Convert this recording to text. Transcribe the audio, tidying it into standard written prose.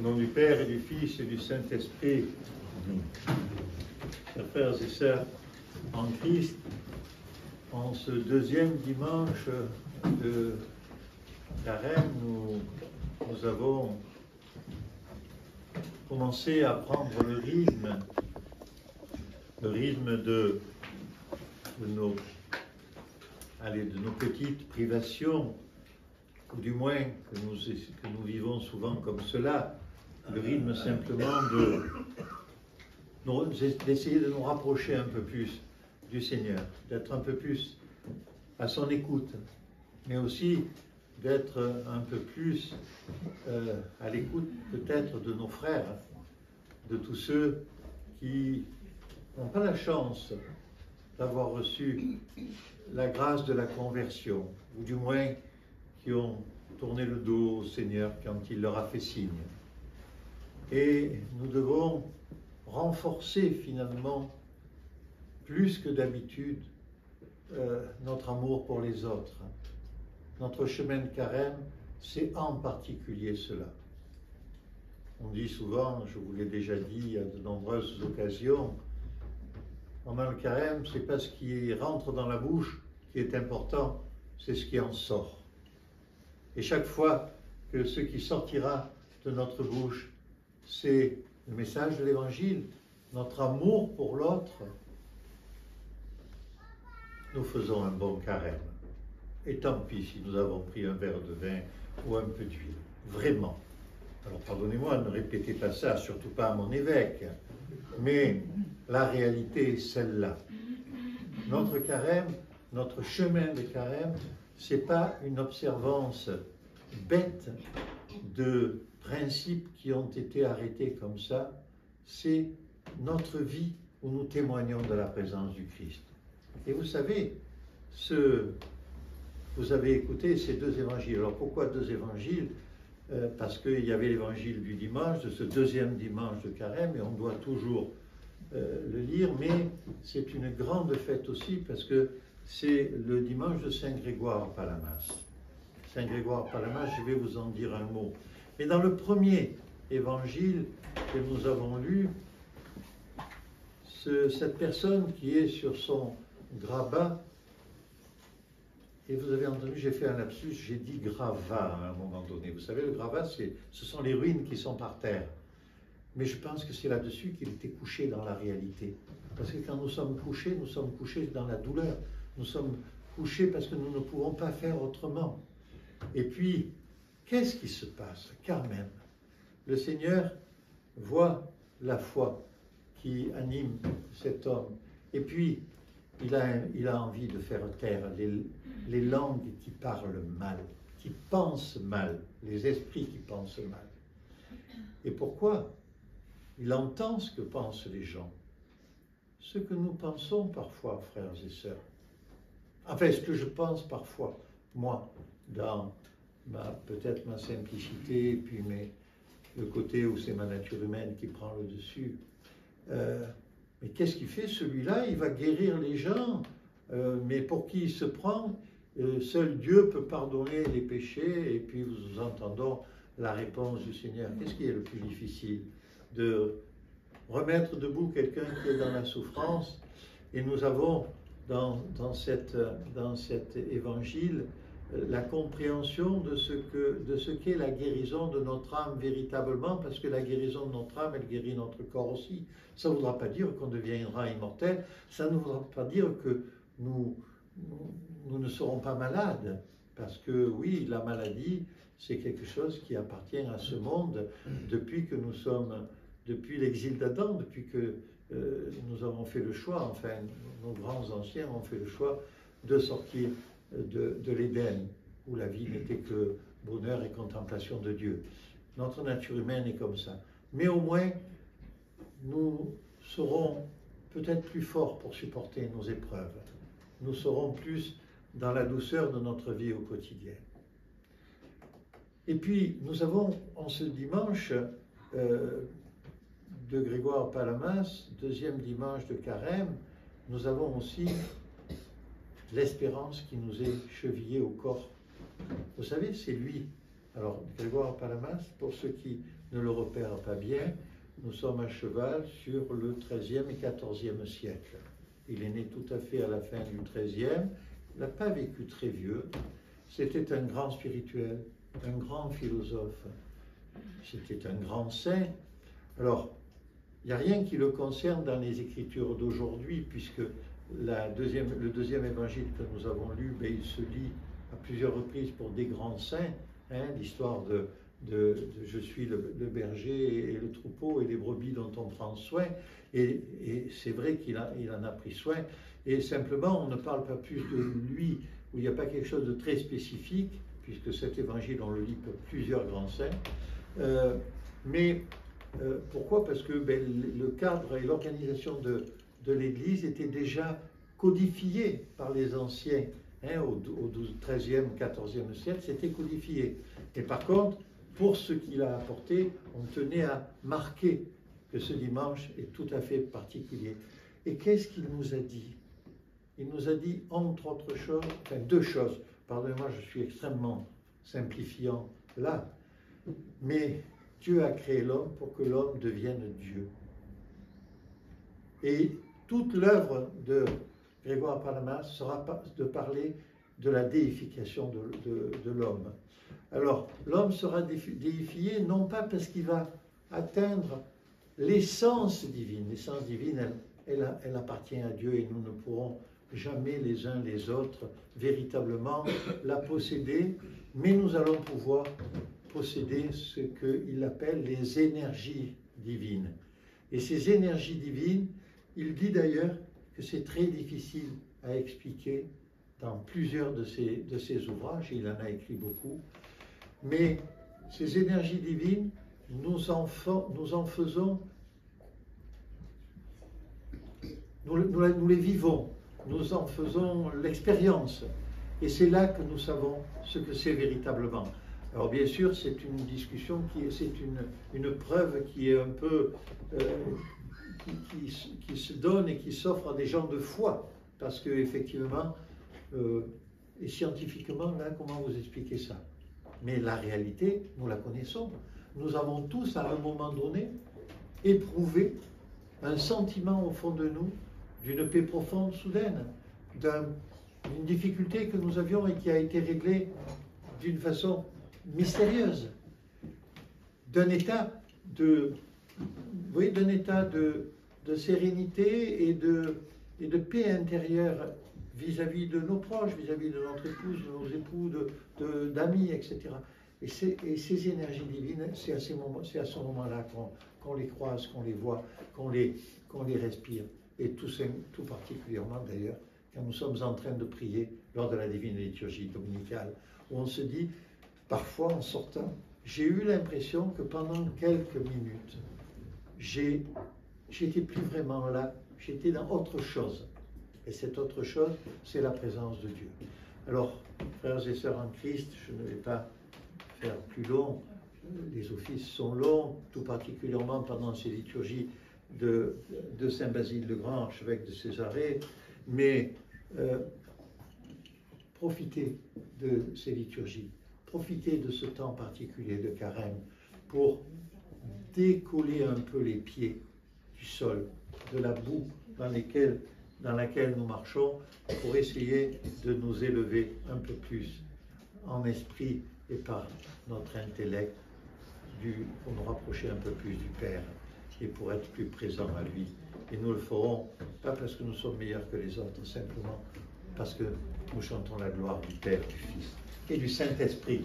Au nom du Père et du Fils et du Saint-Esprit, chers frères et sœurs en Christ, en ce deuxième dimanche de Carême, nous avons commencé à prendre le rythme de nos petites privations, ou du moins que nous vivons souvent comme cela, le rythme simplement d'essayer de nous rapprocher un peu plus du Seigneur, d'être un peu plus à son écoute, mais aussi d'être un peu plus à l'écoute peut-être de nos frères, de tous ceux qui n'ont pas la chance d'avoir reçu la grâce de la conversion, ou du moins qui ont tourné le dos au Seigneur quand il leur a fait signe. Et nous devons renforcer finalement, plus que d'habitude, notre amour pour les autres. Notre chemin de carême, c'est en particulier cela. On dit souvent, je vous l'ai déjà dit à de nombreuses occasions, pendant le carême, c'est pas ce qui rentre dans la bouche qui est important, c'est ce qui en sort. Et chaque fois que ce qui sortira de notre bouche, c'est le message de l'Évangile, notre amour pour l'autre, nous faisons un bon carême. Et tant pis si nous avons pris un verre de vin ou un peu d'huile. Vraiment. Alors pardonnez-moi, ne répétez pas ça, surtout pas à mon évêque. Mais la réalité est celle-là. Notre carême, notre chemin de carême, ce n'est pas une observance bête de principes qui ont été arrêtés comme ça. C'est notre vie où nous témoignons de la présence du Christ. Et vous savez, vous avez écouté ces deux évangiles. Alors pourquoi deux évangiles? Parce qu'il y avait l'évangile du dimanche, de ce deuxième dimanche de carême, et on doit toujours le lire, mais c'est une grande fête aussi, parce que c'est le dimanche de Saint Grégoire Palamas. Saint Grégoire Palamas, je vais vous en dire un mot. Mais dans le premier évangile que nous avons lu, cette personne qui est sur son grabat, et vous avez entendu, j'ai fait un lapsus, j'ai dit gravat à un moment donné. Vous savez, le gravat, ce sont les ruines qui sont par terre. Mais je pense que c'est là-dessus qu'il était couché dans la réalité. Parce que quand nous sommes couchés dans la douleur. Nous sommes couchés parce que nous ne pouvons pas faire autrement. Et puis, qu'est-ce qui se passe quand même? Le Seigneur voit la foi qui anime cet homme. Et puis, il a envie de faire taire les langues qui parlent mal, qui pensent mal, les esprits qui pensent mal. Et pourquoi? Il entend ce que pensent les gens. Ce que nous pensons parfois, frères et sœurs. Enfin, ce que je pense parfois, moi, dans peut-être ma simplicité, et puis le côté où c'est ma nature humaine qui prend le dessus. Mais qu'est-ce qu'il fait celui-là? Il va guérir les gens, mais pour qui il se prend? Seul Dieu peut pardonner les péchés, et puis nous entendons la réponse du Seigneur. Qu'est-ce qui est le plus difficile? De remettre debout quelqu'un qui est dans la souffrance. Et nous avons dans cet évangile la compréhension de ce qu'est la guérison de notre âme véritablement, parce que la guérison de notre âme, elle guérit notre corps aussi. Ça ne voudra pas dire qu'on deviendra immortel, ça ne voudra pas dire que nous ne serons pas malades, parce que oui, la maladie, c'est quelque chose qui appartient à ce monde depuis l'exil d'Adam, depuis que nous avons fait le choix, enfin, nos grands anciens ont fait le choix de sortir de l'Éden, où la vie n'était que bonheur et contemplation de Dieu. Notre nature humaine est comme ça. Mais au moins, nous serons peut-être plus forts pour supporter nos épreuves. Nous serons plus dans la douceur de notre vie au quotidien. Et puis, nous avons, en ce dimanche de Grégoire Palamas, deuxième dimanche de carême, nous avons aussi l'espérance qui nous est chevillée au corps. Vous savez, c'est lui Alors, Grégoire Palamas, pour ceux qui ne le repèrent pas bien, nous sommes à cheval sur le XIIIe et XIVe siècle. Il est né tout à fait à la fin du XIIIe, il n'a pas vécu très vieux. C'était un grand spirituel, un grand philosophe, c'était un grand saint. Alors, il n'y a rien qui le concerne dans les Écritures d'aujourd'hui, puisque le deuxième évangile que nous avons lu, ben, il se lit à plusieurs reprises pour des grands saints, hein, l'histoire de je suis le berger et le troupeau et les brebis dont on prend soin, et c'est vrai qu'il en a pris soin, et simplement on ne parle pas plus de lui, où il n'y a pas quelque chose de très spécifique, puisque cet évangile on le lit pour plusieurs grands saints, pourquoi? Parce que ben, le cadre et l'organisation de l'Église étaient déjà codifiés par les anciens, hein, au XIIIe, XIVe siècle, c'était codifié. Et par contre, pour ce qu'il a apporté, on tenait à marquer que ce dimanche est tout à fait particulier. Et qu'est-ce qu'il nous a dit? Il nous a dit, entre autres choses, enfin deux choses. Pardonnez-moi, je suis extrêmement simplifiant là, mais Dieu a créé l'homme pour que l'homme devienne Dieu. Et toute l'œuvre de Grégoire Palamas sera de parler de la déification de l'homme. Alors, l'homme sera déifié non pas parce qu'il va atteindre l'essence divine. L'essence divine, elle appartient à Dieu et nous ne pourrons jamais les uns les autres véritablement la posséder, mais nous allons pouvoir posséder ce qu'il appelle les énergies divines. Et ces énergies divines, il dit d'ailleurs que c'est très difficile à expliquer dans plusieurs de ses ouvrages, il en a écrit beaucoup, mais ces énergies divines, nous en faisons, nous les vivons, nous en faisons l'expérience, et c'est là que nous savons ce que c'est véritablement. Alors bien sûr, c'est une discussion, c'est une preuve qui est un peu, qui se donne et qui s'offre à des gens de foi, parce que effectivement, et scientifiquement, là, comment vous expliquez ça? Mais la réalité, nous la connaissons. Nous avons tous, à un moment donné, éprouvé un sentiment au fond de nous d'une paix profonde soudaine, d'une difficulté que nous avions et qui a été réglée d'une façon mystérieuse, d'un état de, vous voyez, d'un état de sérénité et de paix intérieure vis-à-vis de nos proches, vis-à-vis de notre épouse, de nos époux, d'amis, etc. Et ces énergies divines, c'est à ce moment-là qu'on les croise, qu'on les voit, qu'on les respire. Et tout particulièrement d'ailleurs, quand nous sommes en train de prier lors de la divine liturgie dominicale, où on se dit, parfois en sortant, j'ai eu l'impression que pendant quelques minutes, j'étais plus vraiment là, j'étais dans autre chose. Et cette autre chose, c'est la présence de Dieu. Alors, frères et sœurs en Christ, je ne vais pas faire plus long, les offices sont longs, tout particulièrement pendant ces liturgies de Saint Basile le Grand, archevêque de Césarée, mais profitez de ces liturgies, profitez de ce temps particulier de carême pour décoller un peu les pieds du sol, de la boue dans laquelle nous marchons, pour essayer de nous élever un peu plus en esprit et par notre intellect, pour nous rapprocher un peu plus du Père et pour être plus présents à lui. Et nous le ferons, pas parce que nous sommes meilleurs que les autres, simplement parce que nous chantons la gloire du Père, du Fils et du Saint-Esprit.